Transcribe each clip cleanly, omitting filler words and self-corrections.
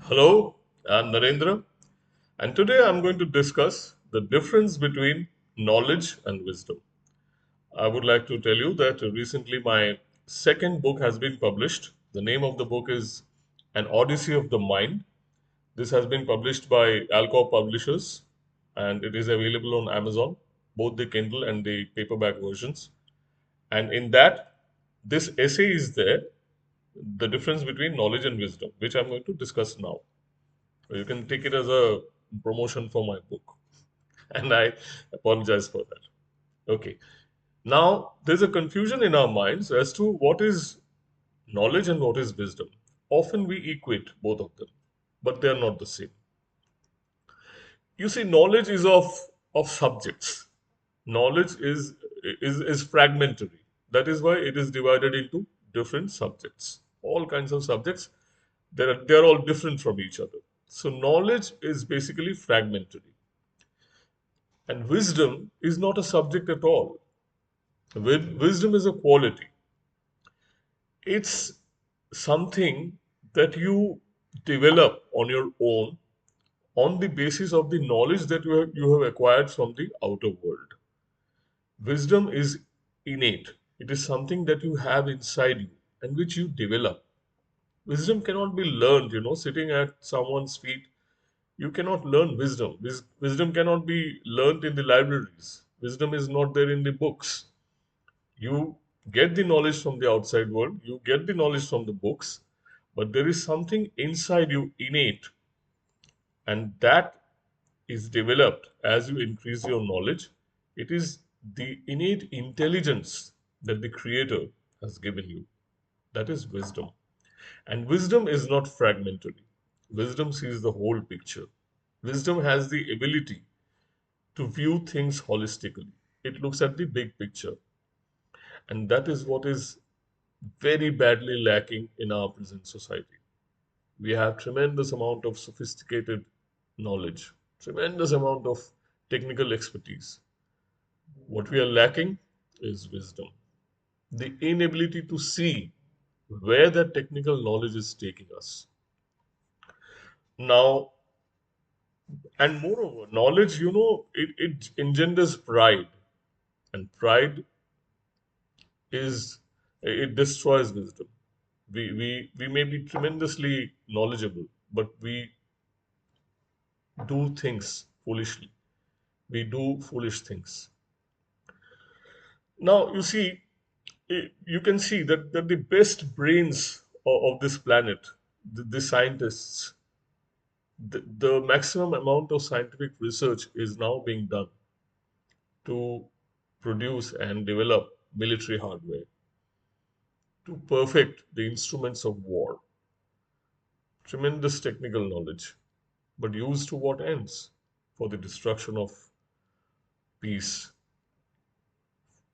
Hello, I'm Narendra, and today I'm going to discuss the difference between knowledge and wisdom. I would like to tell you that recently my second book has been published. The name of the book is An Odyssey of the Mind. This has been published by Alcor Publishers and it is available on Amazon, both the Kindle and the paperback versions. And in that, this essay is there, the difference between knowledge and wisdom, which I'm going to discuss now. You can take it as a promotion for my book. And I apologize for that. Okay. Now, there's a confusion in our minds as to what is knowledge and what is wisdom. Often we equate both of them, but they are not the same. You see, knowledge is of subjects. Knowledge is fragmentary. That is why it is divided into different subjects. All kinds of subjects. They are all different from each other. So knowledge is basically fragmentary. And wisdom is not a subject at all. Wisdom is a quality. It's something that you develop on your own on the basis of the knowledge that you have acquired from the outer world. Wisdom is innate. It is something that you have inside you and which you develop. Wisdom cannot be learned, sitting at someone's feet. You cannot learn wisdom. Wisdom cannot be learned in the libraries. Wisdom is not there in the books. You get the knowledge from the outside world, you get the knowledge from the books, but there is something inside you innate, and that is developed as you increase your knowledge. It is the innate intelligence that the Creator has given you. That is wisdom. And wisdom is not fragmentary. Wisdom sees the whole picture. Wisdom has the ability to view things holistically. It looks at the big picture. And that is what is very badly lacking in our present society. We have tremendous amount of sophisticated knowledge, tremendous amount of technical expertise. What we are lacking is wisdom, the inability to see where that technical knowledge is taking us. Now, and moreover, knowledge, it engenders pride, and pride is it destroys wisdom. We may be tremendously knowledgeable, but we do things foolishly. We do foolish things. Now, you see, you can see that the best brains of this planet, the scientists, the maximum amount of scientific research is now being done to produce and develop military hardware, to perfect the instruments of war. Tremendous technical knowledge, but used to what ends? For the destruction of peace,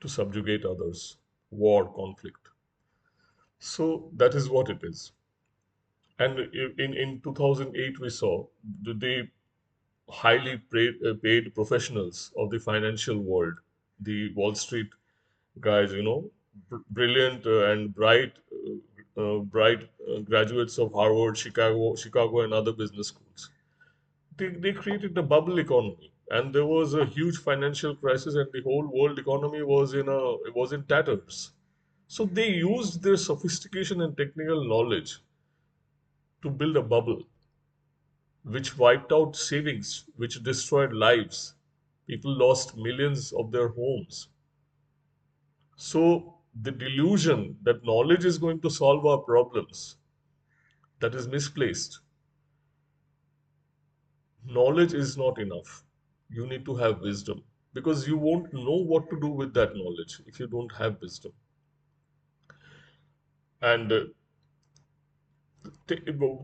to subjugate others, war, conflict. So that is what it is. And in 2008, we saw the highly paid professionals of the financial world, the Wall Street guys, brilliant and bright graduates of Harvard, Chicago, and other business schools. They created a bubble economy, and there was a huge financial crisis, and the whole world economy was in tatters. So they used their sophistication and technical knowledge to build a bubble which wiped out savings, which destroyed lives. People lost millions of their homes. So the delusion that knowledge is going to solve our problems, that is misplaced. Knowledge is not enough. You need to have wisdom because you won't know what to do with that knowledge if you don't have wisdom. And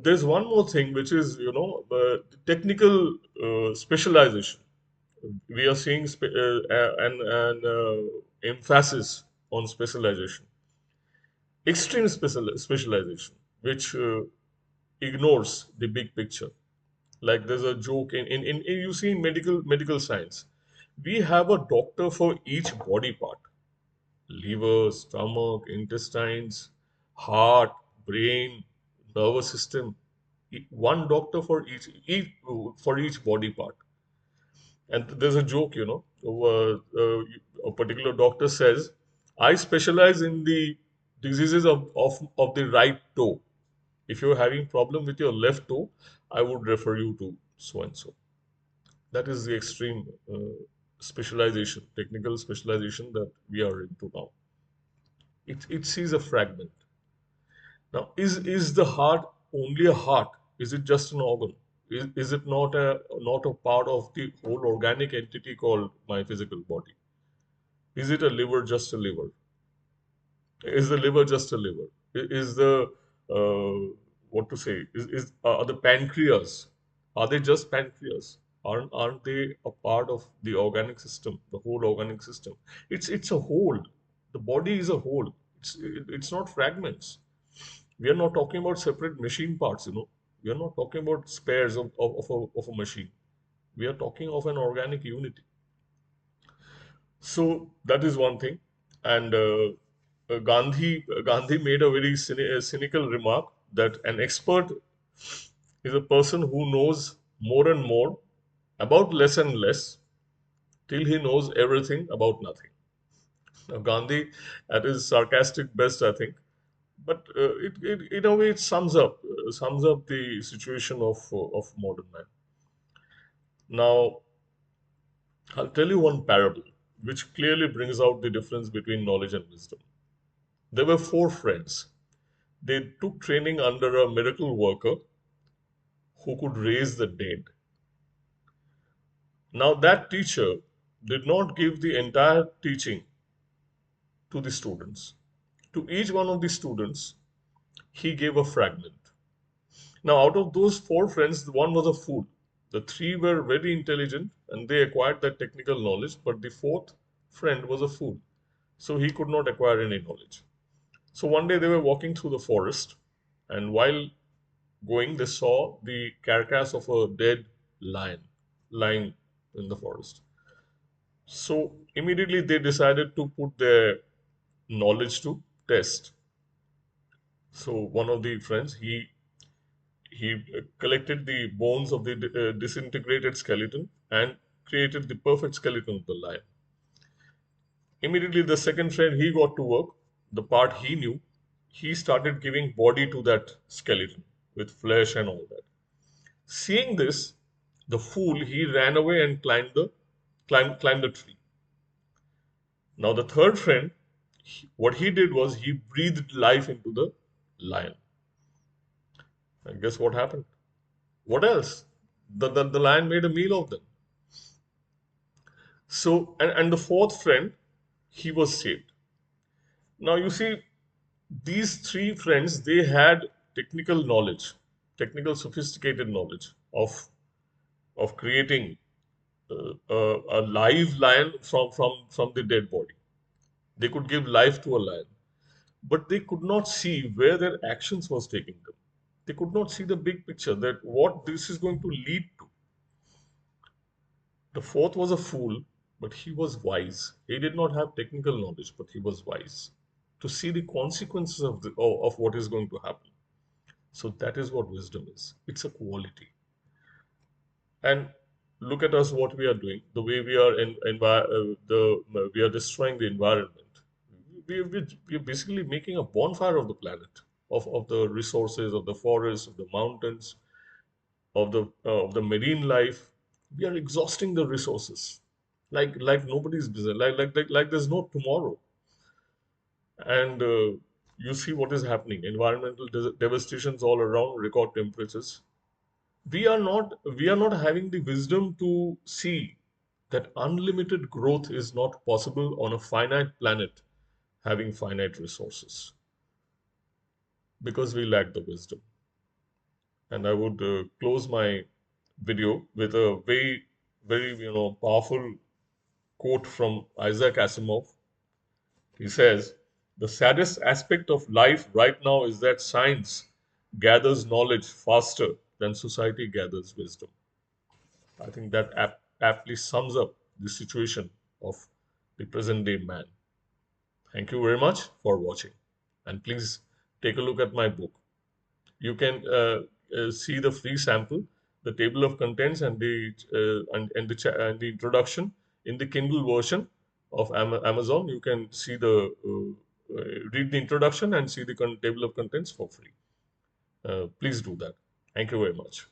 there's one more thing which is, technical specialization. We are seeing an emphasis on specialization, extreme specialization, which ignores the big picture. Like there's a joke in you see in medical science, we have a doctor for each body part: liver, stomach, intestines, heart, brain, nervous system. One doctor for each body part. And there's a joke, a particular doctor says, I specialize in the diseases of the right toe. If you're having problem with your left toe, I would refer you to so and so. That is the extreme specialization, technical specialization that we are into now. It sees a fragment. Now, is the heart only a heart? Is it just an organ? Is it not a part of the whole organic entity called my physical body? Is it a liver just a liver? Is the liver just a liver? Is the what to say? Is are the pancreas? Are they just pancreas? Aren't they a part of the organic system, the whole organic system? It's a whole. The body is a whole. It's not fragments. We are not talking about separate machine parts. We are not talking about spares of a machine. We are talking of an organic unity. So that is one thing. And Gandhi made a very cynical remark that an expert is a person who knows more and more about less and less till he knows everything about nothing. Now, Gandhi, at his sarcastic best, I think, but in a way it sums up the situation of modern man. Now, I'll tell you one parable which clearly brings out the difference between knowledge and wisdom. There were four friends. They took training under a miracle worker who could raise the dead. Now, that teacher did not give the entire teaching to the students. To each one of the students, he gave a fragment. Now, out of those four friends, one was a fool. The three were very intelligent and they acquired that technical knowledge, but the fourth friend was a fool. So he could not acquire any knowledge. So one day they were walking through the forest, and while going, they saw the carcass of a dead lion lying in the forest. So immediately they decided to put their knowledge to test. So one of the friends he collected the bones of the disintegrated skeleton and created the perfect skeleton of the lion. Immediately the second friend he got to work. The part he knew, he started giving body to that skeleton with flesh and all that. Seeing this, the fool he ran away and climbed the tree. Now the third friend, what he did was he breathed life into the lion. And guess what happened? What else? The lion made a meal of them. So and the fourth friend, he was saved. Now you see, these three friends they had technical knowledge, technical sophisticated knowledge of creating a live lion from the dead body. They could give life to a lion, but they could not see where their actions was taking them. They could not see the big picture that what this is going to lead to. The fourth was a fool, but he was wise. He did not have technical knowledge, but he was wise to see the consequences of what is going to happen. So that is what wisdom is. It's a quality. And look at us, what we are doing, the way we are we are destroying the environment. We're basically making a bonfire of the planet, of the resources, of the forests, of the mountains, of the marine life. We are exhausting the resources, like nobody's business, like there's no tomorrow. And you see what is happening: environmental devastations all around, record temperatures. We are not having the wisdom to see that unlimited growth is not possible on a finite planet having finite resources because we lack the wisdom. And I would close my video with a very powerful quote from Isaac Asimov. He says, "The saddest aspect of life right now is that science gathers knowledge faster than society gathers wisdom." I think that aptly sums up the situation of the present day man. Thank you very much for watching. And please take a look at my book. You can see the free sample, the table of contents, and and the introduction in the Kindle version of Amazon. You can see the read the introduction and see the table of contents for free. Please do that. Thank you very much.